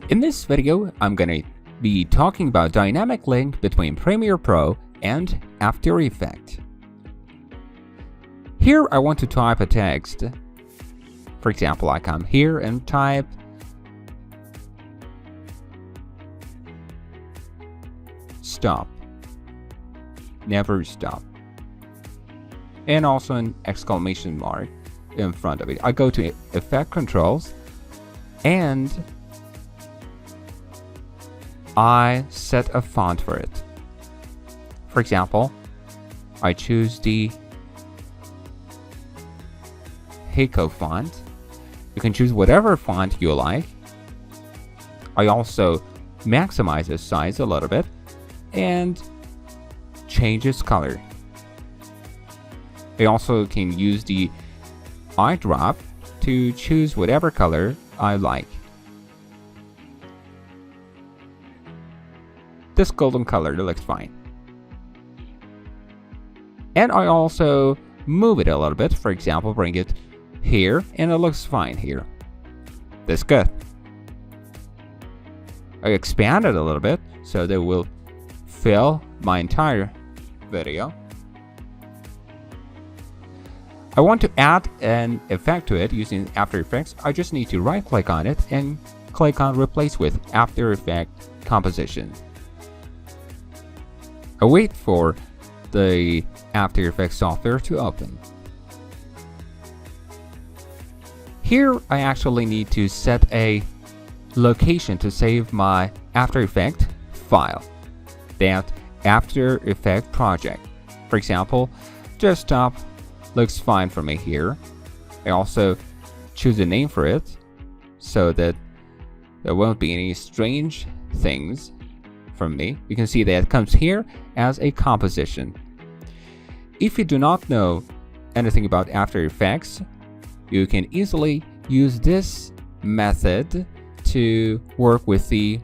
In this video, I'm gonna be talking about dynamic link between Premiere Pro and After Effects. Here I want to type a text. For example, I come here and type stop. Never stop. And also an exclamation mark in front of it. I go to Effect Controls and I set a font for it. For example, I choose the Hiko font. You can choose whatever font you like. I also maximize the size a little bit and change its color. I also can use the eyedrop to choose whatever color I like. This golden color looks fine. And I also move it a little bit. For example, bring it here and it looks fine here. That's good. I expand it a little bit so that it will fill my entire video. I want to add an effect to it using After Effects. I just need to right click on it and click on Replace with After Effects Composition. I wait for the After Effects software to open. Here I actually need to set a location to save my After Effects file, that After Effects project. For example, desktop looks fine for me here. I also choose a name for it so that there won't be any strange things from me. You can see that it comes here as a composition. If you do not know anything about After Effects, you can easily use this method to work with the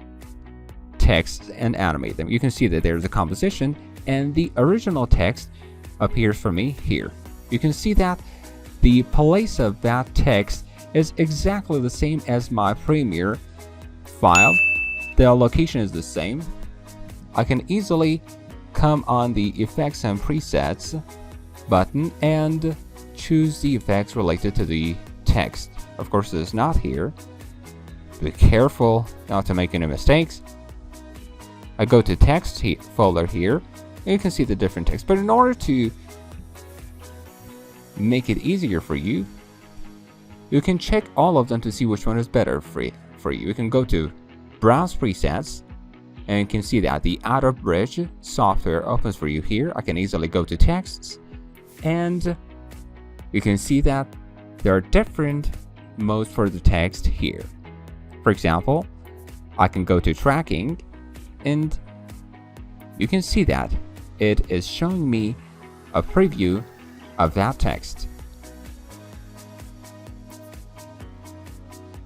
text and animate them. You can see that there's a composition and the original text appears for me here. You can see that the place of that text is exactly the same as my Premiere file. The location is the same. I can easily come on the Effects and Presets button and choose the effects related to the text. Of course, it is not here. Be careful not to make any mistakes. I go to Text folder here, and you can see the different text. But in order to make it easier for you, you can check all of them to see which one is better for you. You can go to Browse Presets, and you can see that the Adobe Bridge software opens for you here. I can easily go to Texts, and you can see that there are different modes for the text here. For example, I can go to Tracking, and you can see that it is showing me a preview of that text.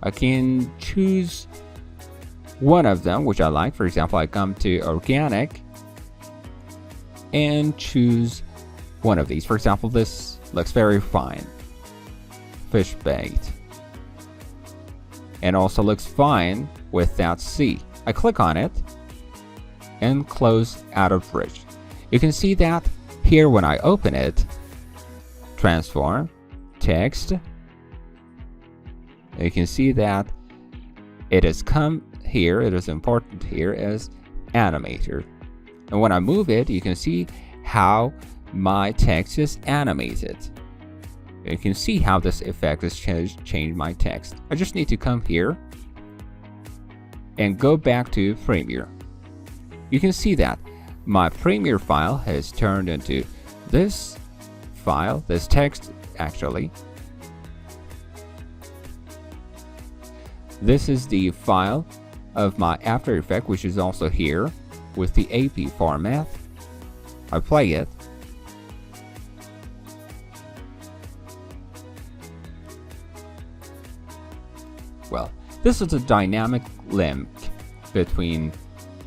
I can choose one of them which I like. For example, I come to Organic and choose one of these. For example, this looks very fine. Fish bait. And also looks fine with that sea. I click on it and close Adobe Bridge. You can see that here when I open it, transform, text, you can see that it has come here, it is important here as animator. And when I move it, you can see how my text is animated. You can see how this effect has changed my text. I just need to come here and go back to Premiere. You can see that my Premiere file has turned into this file, this text actually. This is the file of my After Effects, which is also here with the AP format. I play it. Well, this is a dynamic link between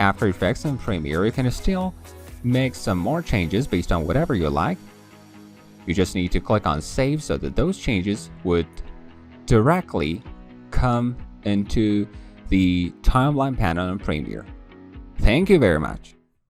After Effects and Premiere. You can still make some more changes based on whatever you like. You just need to click on Save so that those changes would directly come into the timeline panel in Premiere. Thank you very much.